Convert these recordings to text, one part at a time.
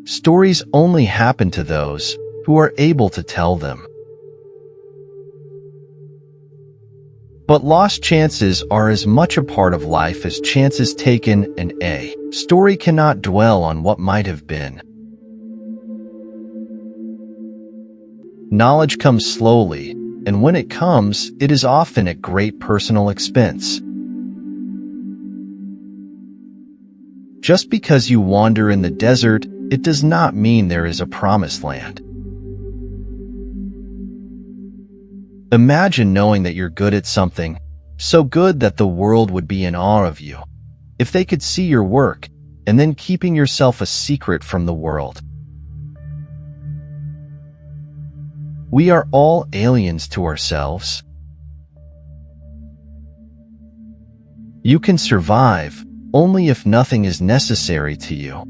Stories only happen to those who are able to tell them. But lost chances are as much a part of life as chances taken, and a story cannot dwell on what might have been. Knowledge comes slowly, and when it comes, it is often at great personal expense. Just because you wander in the desert, it does not mean there is a promised land. Imagine knowing that you're good at something, so good that the world would be in awe of you, if they could see your work, and then keeping yourself a secret from the world. We are all aliens to ourselves. You can survive only if nothing is necessary to you.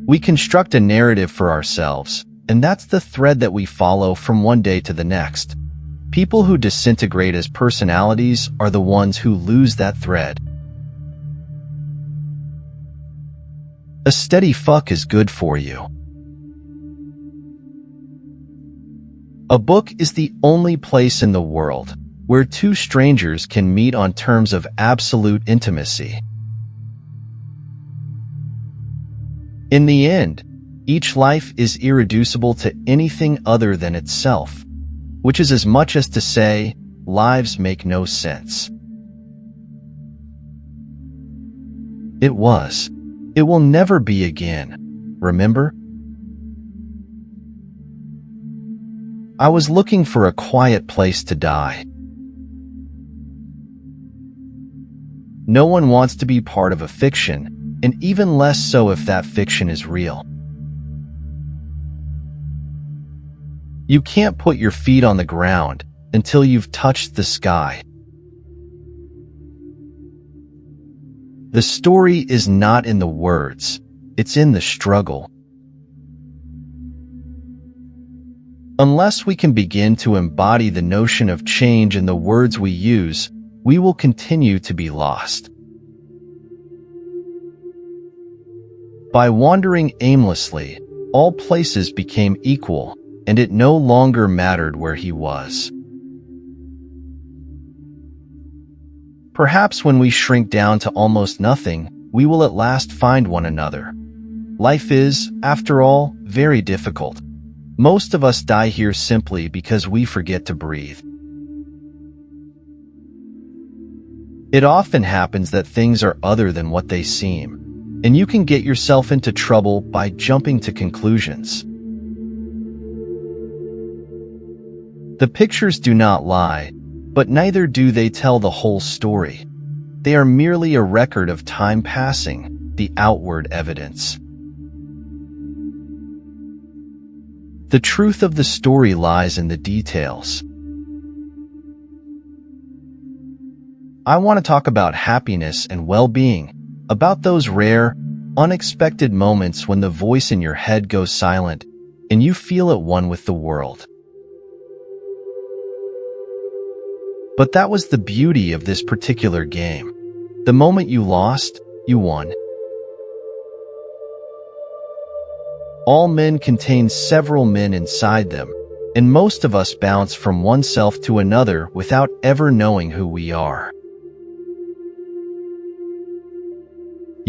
We construct a narrative for ourselves, and that's the thread that we follow from one day to the next. People who disintegrate as personalities are the ones who lose that thread. A steady fuck is good for you. A book is the only place in the world where two strangers can meet on terms of absolute intimacy. In the end, each life is irreducible to anything other than itself, which is as much as to say, lives make no sense. It was. It will never be again, remember? I was looking for a quiet place to die. No one wants to be part of a fiction, and even less so if that fiction is real. You can't put your feet on the ground until you've touched the sky. The story is not in the words, it's in the struggle. Unless we can begin to embody the notion of change in the words we use, we will continue to be lost. By wandering aimlessly, all places became equal, and it no longer mattered where he was. Perhaps when we shrink down to almost nothing, we will at last find one another. Life is, after all, very difficult. Most of us die here simply because we forget to breathe. It often happens that things are other than what they seem, and you can get yourself into trouble by jumping to conclusions. The pictures do not lie, but neither do they tell the whole story. They are merely a record of time passing, the outward evidence. The truth of the story lies in the details. I want to talk about happiness and well-being, about those rare, unexpected moments when the voice in your head goes silent and you feel at one with the world. But that was the beauty of this particular game. The moment you lost, you won. All men contain several men inside them, and most of us bounce from one self to another without ever knowing who we are.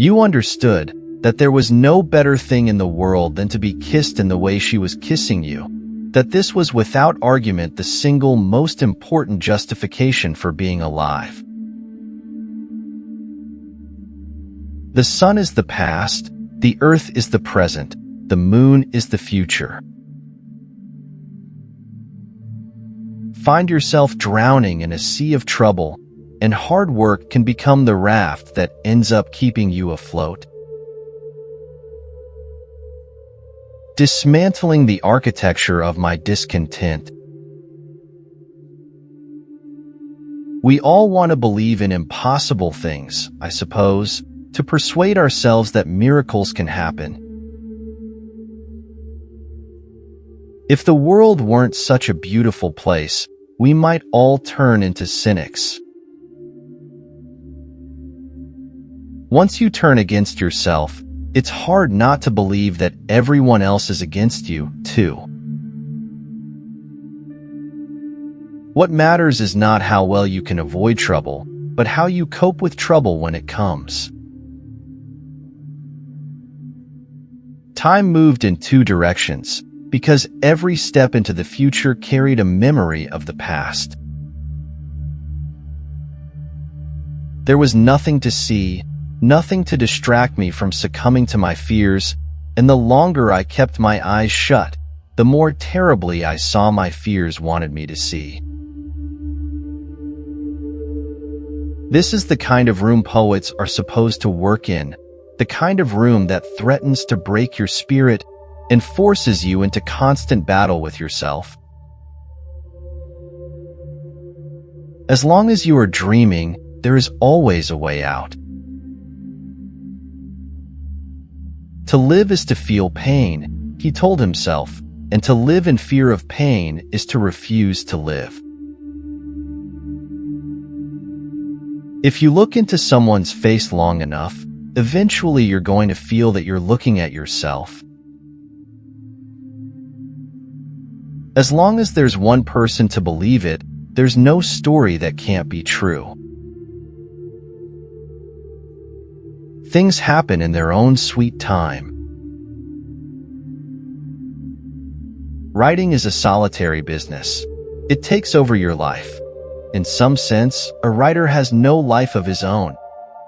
You understood that there was no better thing in the world than to be kissed in the way she was kissing you, that this was without argument the single most important justification for being alive. The sun is the past, the earth is the present, the moon is the future. Find yourself drowning in a sea of trouble, and hard work can become the raft that ends up keeping you afloat. Dismantling the architecture of my discontent. We all want to believe in impossible things, I suppose, to persuade ourselves that miracles can happen. If the world weren't such a beautiful place, we might all turn into cynics. Once you turn against yourself, it's hard not to believe that everyone else is against you, too. What matters is not how well you can avoid trouble, but how you cope with trouble when it comes. Time moved in two directions, because every step into the future carried a memory of the past. There was nothing to see, nothing to distract me from succumbing to my fears, and the longer I kept my eyes shut, the more terribly I saw my fears wanted me to see. This is the kind of room poets are supposed to work in, the kind of room that threatens to break your spirit and forces you into constant battle with yourself. As long as you are dreaming, there is always a way out. To live is to feel pain, he told himself, and to live in fear of pain is to refuse to live. If you look into someone's face long enough, eventually you're going to feel that you're looking at yourself. As long as there's one person to believe it, there's no story that can't be true. Things happen in their own sweet time. Writing is a solitary business. It takes over your life. In some sense, a writer has no life of his own.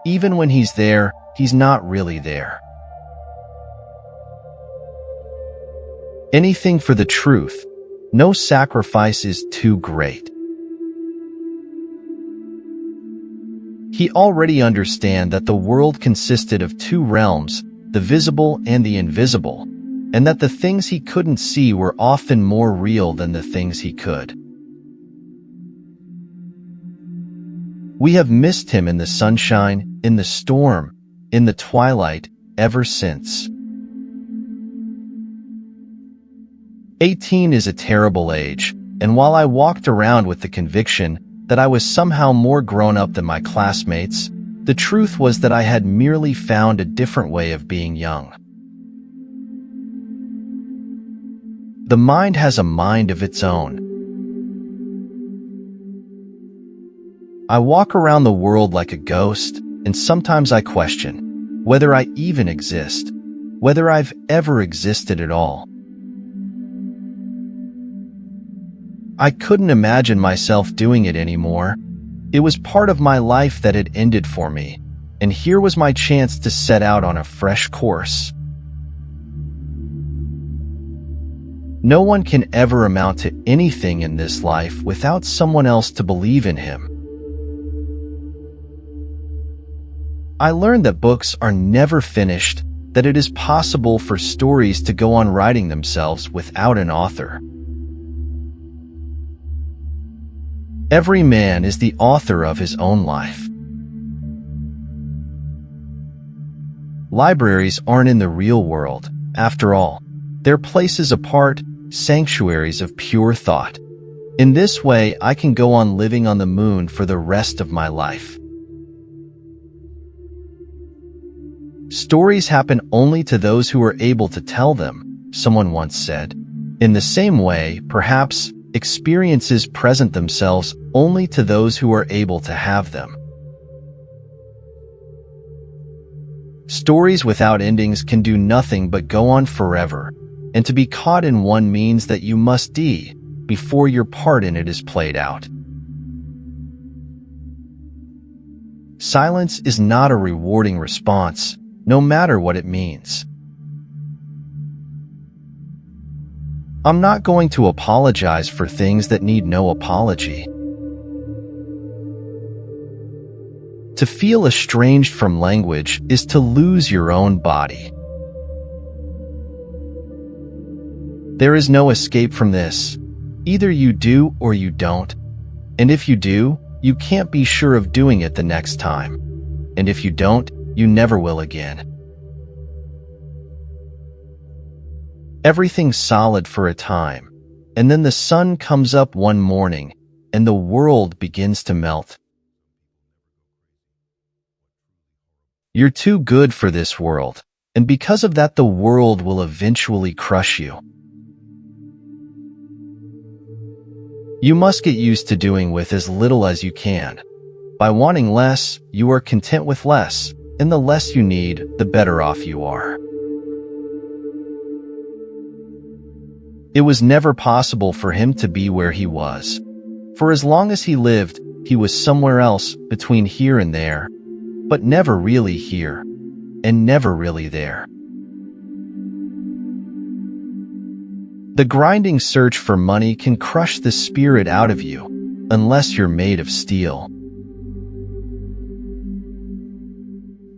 Even when he's there, he's not really there. Anything for the truth. No sacrifice is too great. He already understood that the world consisted of two realms, the visible and the invisible, and that the things he couldn't see were often more real than the things he could. We have missed him in the sunshine, in the storm, in the twilight, ever since. 18 is a terrible age, and while I walked around with the conviction that I was somehow more grown up than my classmates, the truth was that I had merely found a different way of being young. The mind has a mind of its own. I walk around the world like a ghost, and sometimes I question whether I even exist, whether I've ever existed at all. I couldn't imagine myself doing it anymore. It was part of my life that had ended for me, and here was my chance to set out on a fresh course. No one can ever amount to anything in this life without someone else to believe in him. I learned that books are never finished, that it is possible for stories to go on writing themselves without an author. Every man is the author of his own life. Libraries aren't in the real world, after all. They're places apart, sanctuaries of pure thought. In this way, I can go on living on the moon for the rest of my life. Stories happen only to those who are able to tell them, someone once said. In the same way, perhaps, experiences present themselves only to those who are able to have them. Stories without endings can do nothing but go on forever, and to be caught in one means that you must die before your part in it is played out. Silence is not a rewarding response, no matter what it means. I'm not going to apologize for things that need no apology. To feel estranged from language is to lose your own body. There is no escape from this. Either you do or you don't. And if you do, you can't be sure of doing it the next time. And if you don't, you never will again. Everything's solid for a time, and then the sun comes up one morning, and the world begins to melt. You're too good for this world, and because of that the world will eventually crush you. You must get used to doing with as little as you can. By wanting less, you are content with less, and the less you need, the better off you are. It was never possible for him to be where he was. For as long as he lived, he was somewhere else between here and there, but never really here, and never really there. The grinding search for money can crush the spirit out of you, unless you're made of steel.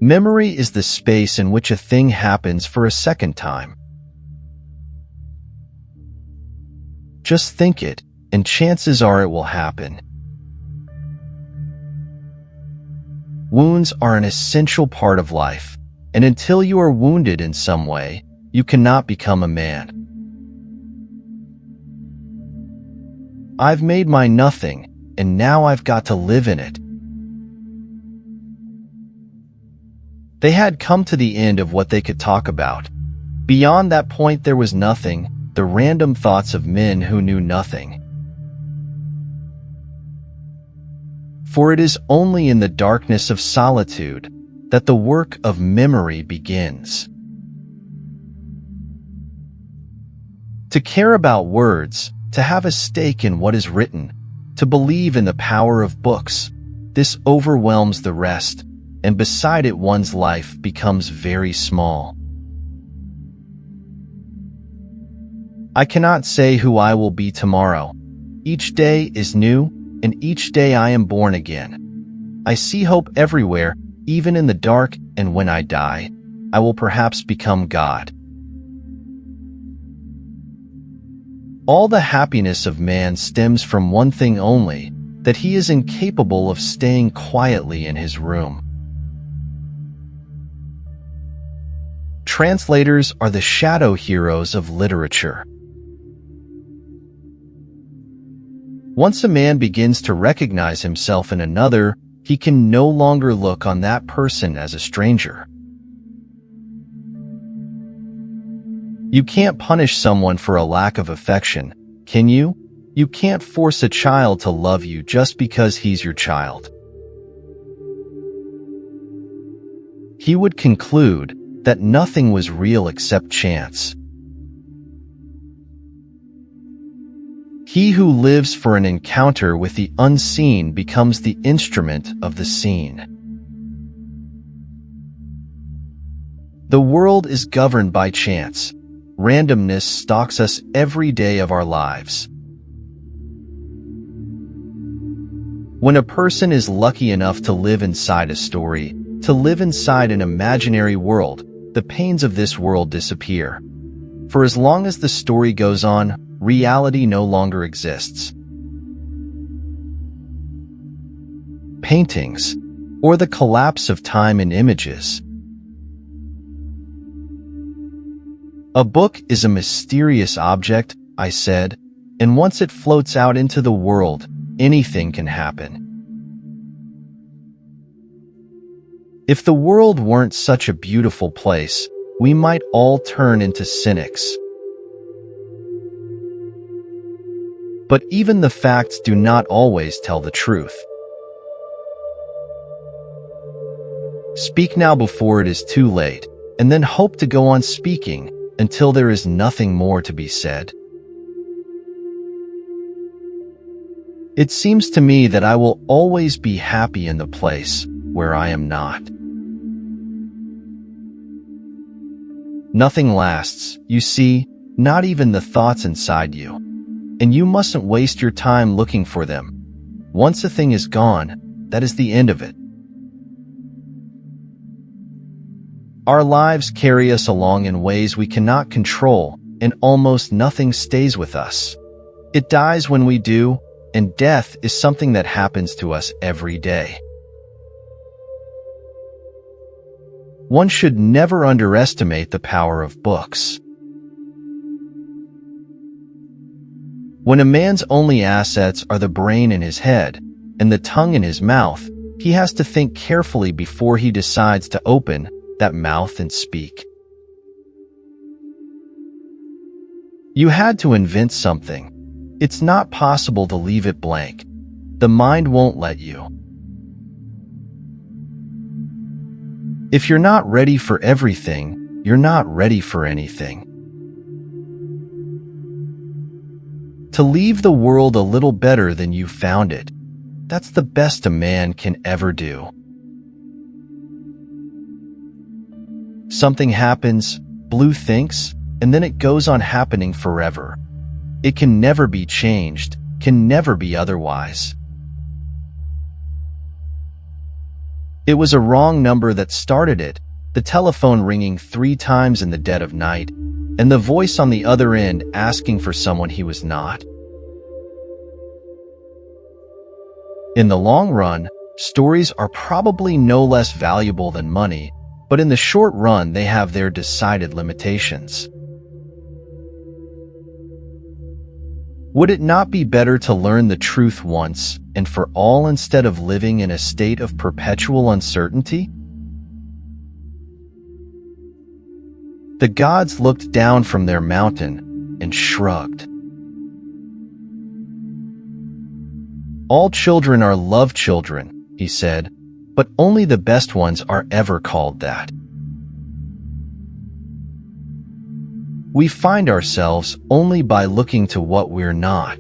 Memory is the space in which a thing happens for a second time. Just think it, and chances are it will happen. Wounds are an essential part of life, and until you are wounded in some way, you cannot become a man. I've made my nothing, and now I've got to live in it. They had come to the end of what they could talk about. Beyond that point there was nothing, the random thoughts of men who knew nothing. For it is only in the darkness of solitude that the work of memory begins. To care about words, to have a stake in what is written, to believe in the power of books, this overwhelms the rest, and beside it one's life becomes very small. I cannot say who I will be tomorrow. Each day is new, and each day I am born again. I see hope everywhere, even in the dark, and when I die, I will perhaps become God. All the happiness of man stems from one thing only, that he is incapable of staying quietly in his room. Translators are the shadow heroes of literature. Once a man begins to recognize himself in another, he can no longer look on that person as a stranger. You can't punish someone for a lack of affection, can you? You can't force a child to love you just because he's your child. He would conclude that nothing was real except chance. He who lives for an encounter with the unseen becomes the instrument of the seen. The world is governed by chance. Randomness stalks us every day of our lives. When a person is lucky enough to live inside a story, to live inside an imaginary world, the pains of this world disappear. For as long as the story goes on, reality no longer exists. Paintings, or the collapse of time in images. A book is a mysterious object, I said, and once it floats out into the world, anything can happen. If the world weren't such a beautiful place, we might all turn into cynics. But even the facts do not always tell the truth. Speak now before it is too late, and then hope to go on speaking until there is nothing more to be said. It seems to me that I will always be happy in the place where I am not. Nothing lasts, you see, not even the thoughts inside you. And you mustn't waste your time looking for them. Once a thing is gone, that is the end of it. Our lives carry us along in ways we cannot control, and almost nothing stays with us. It dies when we do, and death is something that happens to us every day. One should never underestimate the power of books. When a man's only assets are the brain in his head and the tongue in his mouth, He has to think carefully before he decides to open that mouth and speak. You had to invent something. It's not possible to leave it blank. The mind won't let you. If you're not ready for everything, you're not ready for anything. To leave the world a little better than you found it, that's the best a man can ever do. Something happens, Blue thinks, and then it goes on happening forever. It can never be changed, can never be otherwise. It was a wrong number that started it, the telephone ringing 3 times in the dead of night, and the voice on the other end asking for someone he was not. In the long run, stories are probably no less valuable than money, but in the short run they have their decided limitations. Would it not be better to learn the truth once and for all instead of living in a state of perpetual uncertainty? The gods looked down from their mountain and shrugged. All children are love children, he said, but only the best ones are ever called that. We find ourselves only by looking to what we're not.